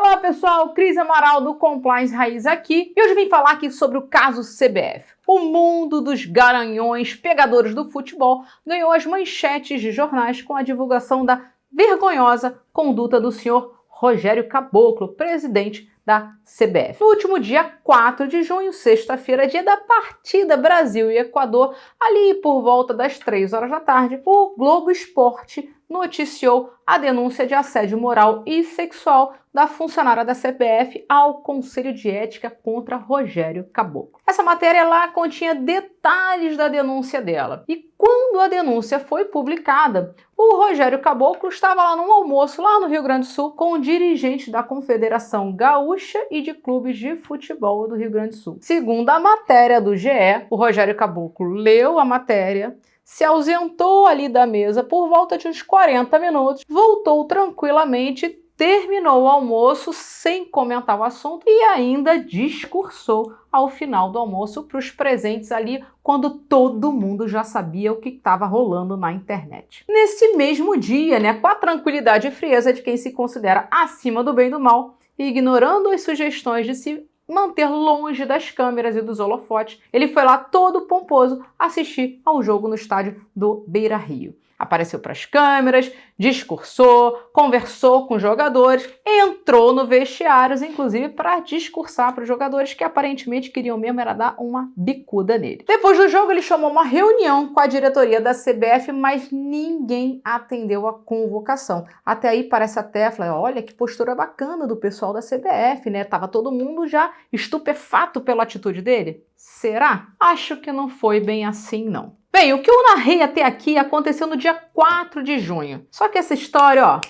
Olá pessoal, Cris Amaral do Compliance Raiz aqui e hoje vim falar aqui sobre o caso CBF. O mundo dos garanhões pegadores do futebol ganhou as manchetes de jornais com a divulgação da vergonhosa conduta do senhor Rogério Caboclo, presidente da CBF. No último dia 4 de junho, sexta-feira, dia da partida Brasil e Equador, ali por volta das 3 horas da tarde, o Globo Esporte noticiou a denúncia de assédio moral e sexual da funcionária da CBF ao Conselho de Ética contra Rogério Caboclo. Essa matéria lá continha detalhes da denúncia dela. E quando a denúncia foi publicada, o Rogério Caboclo estava lá num almoço lá no Rio Grande do Sul com dirigentes da Confederação Gaúcha e de clubes de futebol do Rio Grande do Sul. Segundo a matéria do GE, o Rogério Caboclo leu a matéria, se ausentou ali da mesa por volta de uns 40 minutos, voltou tranquilamente, terminou o almoço sem comentar o assunto e ainda discursou ao final do almoço para os presentes ali, quando todo mundo já sabia o que estava rolando na internet. Nesse mesmo dia, com a tranquilidade e frieza de quem se considera acima do bem e do mal, e ignorando as sugestões de se manter longe das câmeras e dos holofotes, ele foi lá todo pomposo assistir ao jogo no estádio do Beira-Rio. Apareceu para as câmeras, discursou, conversou com os jogadores, entrou no vestiário, inclusive para discursar para os jogadores que aparentemente queriam mesmo era dar uma bicuda nele. Depois do jogo ele chamou uma reunião com a diretoria da CBF, mas ninguém atendeu a convocação. Até aí parece até, olha que postura bacana do pessoal da CBF, Tava todo mundo já estupefato pela atitude dele. Será? Acho que não foi bem assim, não. Bem, o que eu narrei até aqui aconteceu no dia 4 de junho. Só que essa história,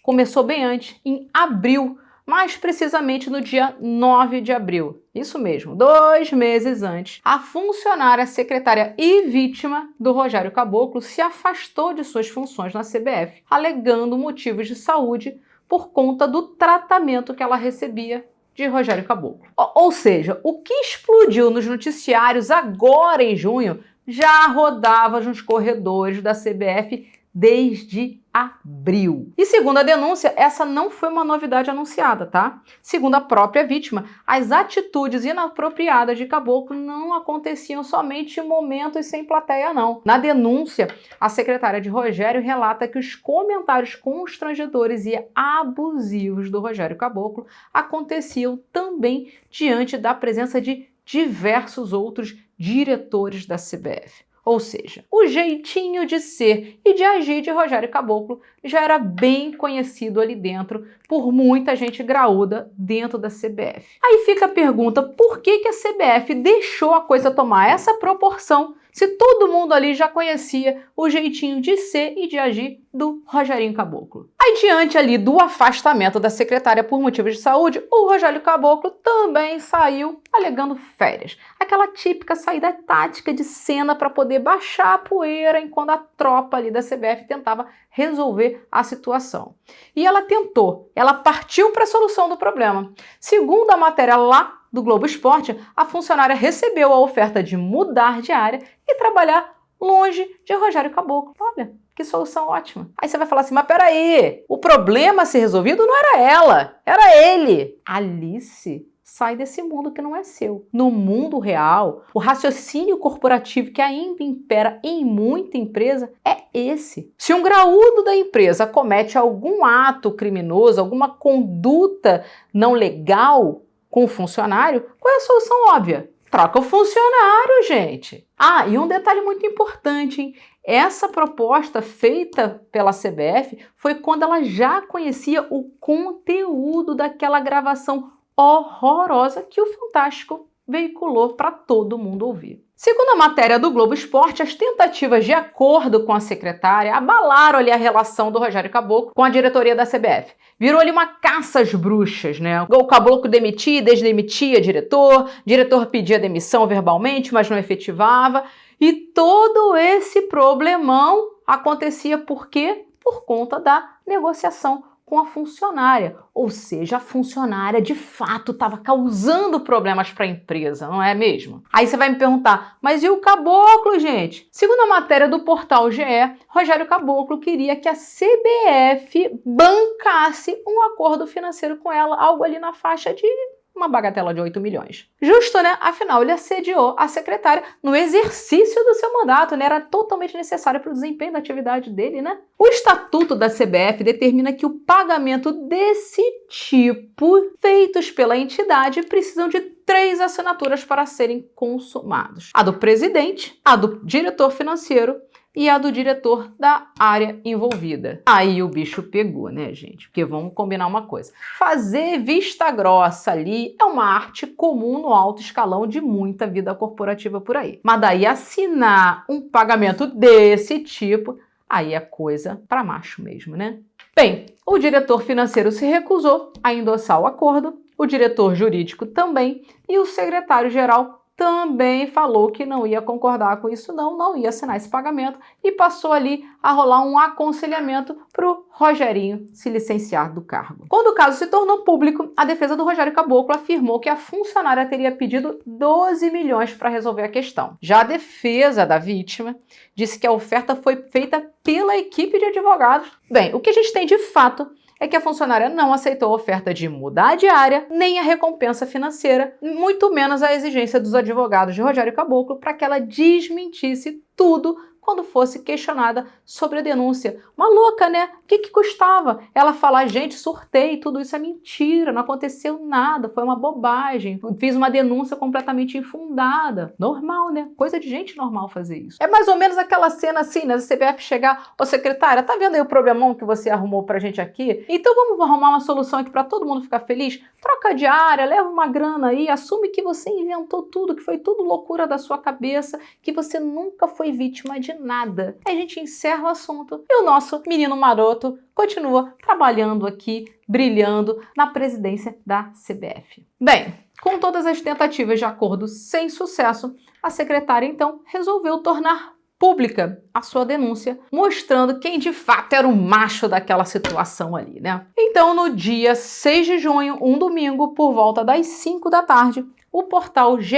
começou bem antes, em abril, mais precisamente no dia 9 de abril. Isso mesmo, 2 meses antes, a funcionária, secretária e vítima do Rogério Caboclo se afastou de suas funções na CBF, alegando motivos de saúde por conta do tratamento que ela recebia de Rogério Caboclo. Ou seja, o que explodiu nos noticiários agora em junho já rodava nos corredores da CBF desde abril. E segundo a denúncia, essa não foi uma novidade anunciada, tá? Segundo a própria vítima, as atitudes inapropriadas de Caboclo não aconteciam somente em momentos sem plateia, não. Na denúncia, a secretária de Rogério relata que os comentários constrangedores e abusivos do Rogério Caboclo aconteciam também diante da presença de diversos outros diretores da CBF. Ou seja, o jeitinho de ser e de agir de Rogério Caboclo já era bem conhecido ali dentro por muita gente graúda dentro da CBF. Aí fica a pergunta, por que a CBF deixou a coisa tomar essa proporção se todo mundo ali já conhecia o jeitinho de ser e de agir do Rogerinho Caboclo? Aí, diante ali do afastamento da secretária por motivos de saúde, o Rogério Caboclo também saiu alegando férias. Aquela típica saída tática de cena para poder baixar a poeira enquanto a tropa ali da CBF tentava resolver a situação. E ela tentou, ela partiu para a solução do problema. Segundo a matéria lá do Globo Esporte, a funcionária recebeu a oferta de mudar de área e trabalhar longe de Rogério Caboclo. Olha, que solução ótima. Aí você vai falar assim, mas peraí, o problema a ser resolvido não era ela, era ele. Alice, sai desse mundo que não é seu. No mundo real, o raciocínio corporativo que ainda impera em muita empresa é esse. Se um graúdo da empresa comete algum ato criminoso, alguma conduta não legal com o funcionário, qual é a solução óbvia? Troca o funcionário, gente. E um detalhe muito importante, hein? Essa proposta feita pela CBF foi quando ela já conhecia o conteúdo daquela gravação horrorosa que o Fantástico veiculou para todo mundo ouvir. Segundo a matéria do Globo Esporte, as tentativas de acordo com a secretária abalaram ali a relação do Rogério Caboclo com a diretoria da CBF. Virou ali uma caça às bruxas, O Caboclo demitia e desdemitia diretor pedia demissão verbalmente, mas não efetivava. E todo esse problemão acontecia por quê? Por conta da negociação com a funcionária, ou seja, a funcionária de fato estava causando problemas para a empresa, não é mesmo? Aí você vai me perguntar, mas e o Caboclo, gente? Segundo a matéria do portal GE, Rogério Caboclo queria que a CBF bancasse um acordo financeiro com ela, algo ali na faixa de uma bagatela de 8 milhões. Justo, né? Afinal, ele assediou a secretária no exercício do seu mandato, né? Era totalmente necessário para o desempenho da atividade dele, né? O estatuto da CBF determina que o pagamento desse tipo, feitos pela entidade, precisam de 3 assinaturas para serem consumados. A do presidente, a do diretor financeiro e a do diretor da área envolvida. Aí o bicho pegou, né, gente? Porque vamos combinar uma coisa. Fazer vista grossa ali é uma arte comum no alto escalão de muita vida corporativa por aí. Mas daí assinar um pagamento desse tipo, aí é coisa para macho mesmo, né? Bem, o diretor financeiro se recusou a endossar o acordo, o diretor jurídico também, e o secretário-geral também falou que não ia concordar com isso, não ia assinar esse pagamento e passou ali a rolar um aconselhamento para o Rogerinho se licenciar do cargo. Quando o caso se tornou público, a defesa do Rogério Caboclo afirmou que a funcionária teria pedido 12 milhões para resolver a questão. Já a defesa da vítima disse que a oferta foi feita pela equipe de advogados. Bem, o que a gente tem de fato é que a funcionária não aceitou a oferta de mudar de área, nem a recompensa financeira, muito menos a exigência dos advogados de Rogério Caboclo para que ela desmentisse tudo quando fosse questionada sobre a denúncia. Maluca, né? O que custava ela falar, gente, surtei, tudo isso é mentira, não aconteceu nada, foi uma bobagem, fiz uma denúncia completamente infundada. Normal, né? Coisa de gente normal fazer isso. É mais ou menos aquela cena assim, né? A CBF chegar, ô secretária, tá vendo aí o problemão que você arrumou pra gente aqui? Então vamos arrumar uma solução aqui pra todo mundo ficar feliz? Troca de área, leva uma grana aí, assume que você inventou tudo, que foi tudo loucura da sua cabeça, que você nunca foi vítima de nada. Aí a gente encerra o assunto e o nosso menino maroto continua trabalhando aqui, brilhando na presidência da CBF. Bem, com todas as tentativas de acordo sem sucesso, a secretária então resolveu tornar pública a sua denúncia, mostrando quem de fato era o macho daquela situação ali, né? Então, no dia 6 de junho, um domingo, por volta das 5 da tarde, o portal GE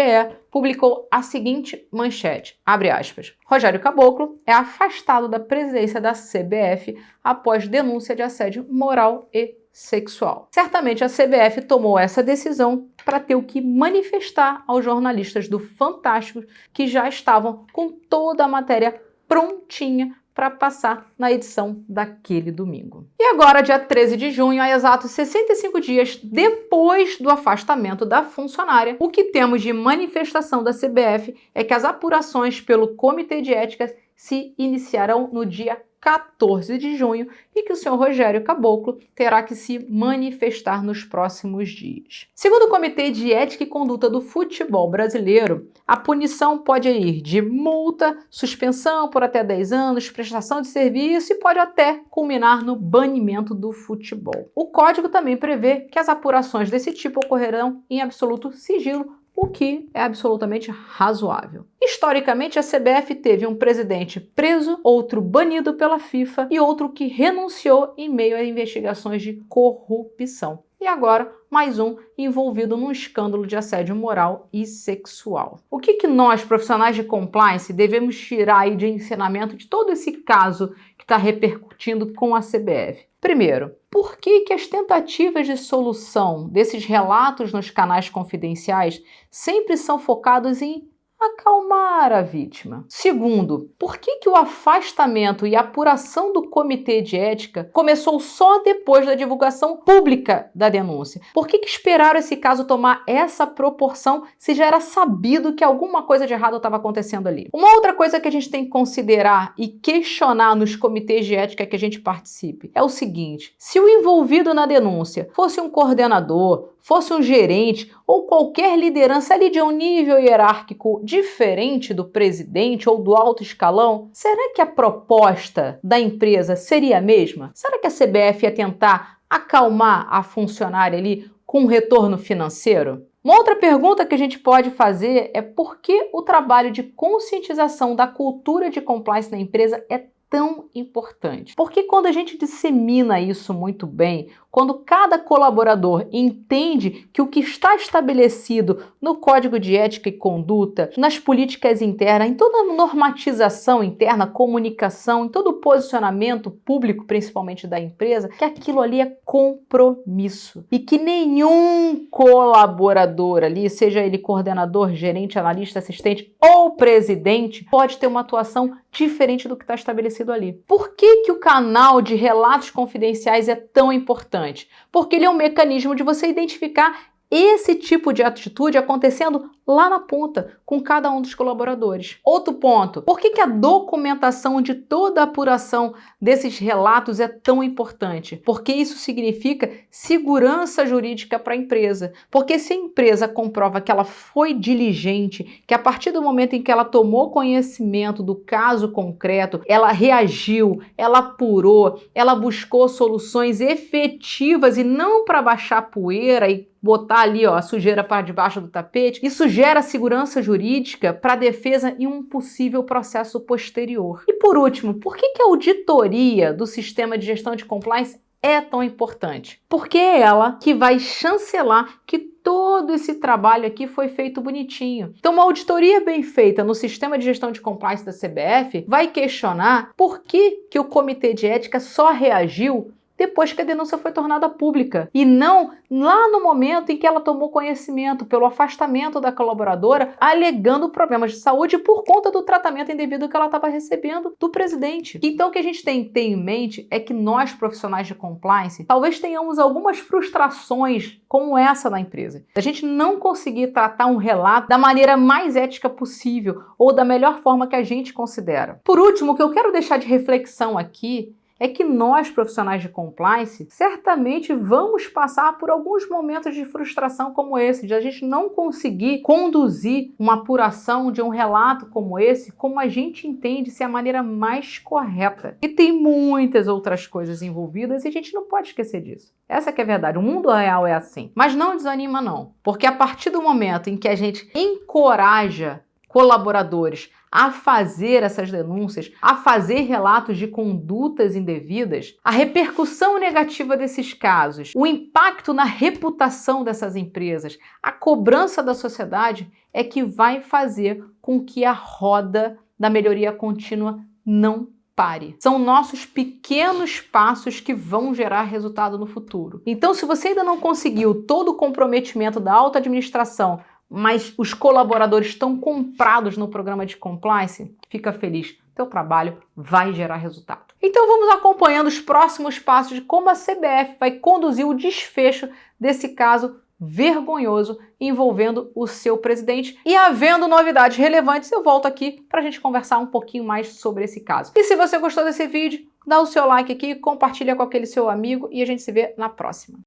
publicou a seguinte manchete, abre aspas, Rogério Caboclo é afastado da presidência da CBF após denúncia de assédio moral e sexual. Certamente a CBF tomou essa decisão para ter o que manifestar aos jornalistas do Fantástico que já estavam com toda a matéria prontinha para passar na edição daquele domingo. E agora, dia 13 de junho, há exatos 65 dias depois do afastamento da funcionária, o que temos de manifestação da CBF é que as apurações pelo Comitê de Ética se iniciarão no dia 14 de junho e que o senhor Rogério Caboclo terá que se manifestar nos próximos dias. Segundo o Comitê de Ética e Conduta do Futebol Brasileiro, a punição pode ir de multa, suspensão por até 10 anos, prestação de serviço e pode até culminar no banimento do futebol. O código também prevê que as apurações desse tipo ocorrerão em absoluto sigilo, o que é absolutamente razoável. Historicamente, a CBF teve um presidente preso, outro banido pela FIFA e outro que renunciou em meio a investigações de corrupção. E agora, mais um envolvido num escândalo de assédio moral e sexual. O que nós, profissionais de compliance, devemos tirar aí de ensinamento de todo esse caso que está repercutindo com a CBF? Primeiro, por que as tentativas de solução desses relatos nos canais confidenciais sempre são focados em acalmar a vítima? Segundo, por que o afastamento e a apuração do Comitê de Ética começou só depois da divulgação pública da denúncia? Por que esperaram esse caso tomar essa proporção se já era sabido que alguma coisa de errado estava acontecendo ali? Uma outra coisa que a gente tem que considerar e questionar nos comitês de ética que a gente participe é o seguinte: se o envolvido na denúncia fosse um coordenador, fosse um gerente ou qualquer liderança ali de um nível hierárquico diferente do presidente ou do alto escalão, será que a proposta da empresa seria a mesma? Será que a CBF ia tentar acalmar a funcionária ali com um retorno financeiro? Uma outra pergunta que a gente pode fazer é por que o trabalho de conscientização da cultura de compliance na empresa é tão importante? Porque quando a gente dissemina isso muito bem, quando cada colaborador entende que o que está estabelecido no Código de Ética e Conduta, nas políticas internas, em toda a normatização interna, comunicação, em todo o posicionamento público, principalmente da empresa, que aquilo ali é compromisso e que nenhum colaborador ali, seja ele coordenador, gerente, analista, assistente ou presidente, pode ter uma atuação diferente do que está estabelecido ali. Por que o canal de relatos confidenciais é tão importante? Porque ele é um mecanismo de você identificar esse tipo de atitude acontecendo lá na ponta, com cada um dos colaboradores. Outro ponto, por que a documentação de toda a apuração desses relatos é tão importante? Porque isso significa segurança jurídica para a empresa. Porque se a empresa comprova que ela foi diligente, que a partir do momento em que ela tomou conhecimento do caso concreto, ela reagiu, ela apurou, ela buscou soluções efetivas e não para baixar poeira e botar ali a sujeira para debaixo do tapete, isso gera segurança jurídica para a defesa em um possível processo posterior. E por último, por que a auditoria do sistema de gestão de compliance é tão importante? Porque é ela que vai chancelar que todo esse trabalho aqui foi feito bonitinho. Então, uma auditoria bem feita no sistema de gestão de compliance da CBF vai questionar por que o Comitê de Ética só reagiu depois que a denúncia foi tornada pública, e não lá no momento em que ela tomou conhecimento pelo afastamento da colaboradora, alegando problemas de saúde por conta do tratamento indevido que ela estava recebendo do presidente. Então o que a gente tem que ter em mente é que nós, profissionais de compliance, talvez tenhamos algumas frustrações como essa na empresa. A gente não conseguir tratar um relato da maneira mais ética possível ou da melhor forma que a gente considera. Por último, o que eu quero deixar de reflexão aqui é que nós, profissionais de compliance, certamente vamos passar por alguns momentos de frustração como esse, de a gente não conseguir conduzir uma apuração de um relato como esse, como a gente entende ser a maneira mais correta. E tem muitas outras coisas envolvidas e a gente não pode esquecer disso. Essa que é a verdade, o mundo real é assim. Mas não desanima não, porque a partir do momento em que a gente encoraja colaboradores a fazer essas denúncias, a fazer relatos de condutas indevidas, a repercussão negativa desses casos, o impacto na reputação dessas empresas, a cobrança da sociedade é que vai fazer com que a roda da melhoria contínua não pare. São nossos pequenos passos que vão gerar resultado no futuro. Então, se você ainda não conseguiu todo o comprometimento da alta administração, mas os colaboradores estão comprados no programa de compliance, fica feliz. Teu trabalho vai gerar resultado. Então vamos acompanhando os próximos passos de como a CBF vai conduzir o desfecho desse caso vergonhoso envolvendo o seu presidente. E havendo novidades relevantes, eu volto aqui para a gente conversar um pouquinho mais sobre esse caso. E se você gostou desse vídeo, dá o seu like aqui, compartilha com aquele seu amigo e a gente se vê na próxima.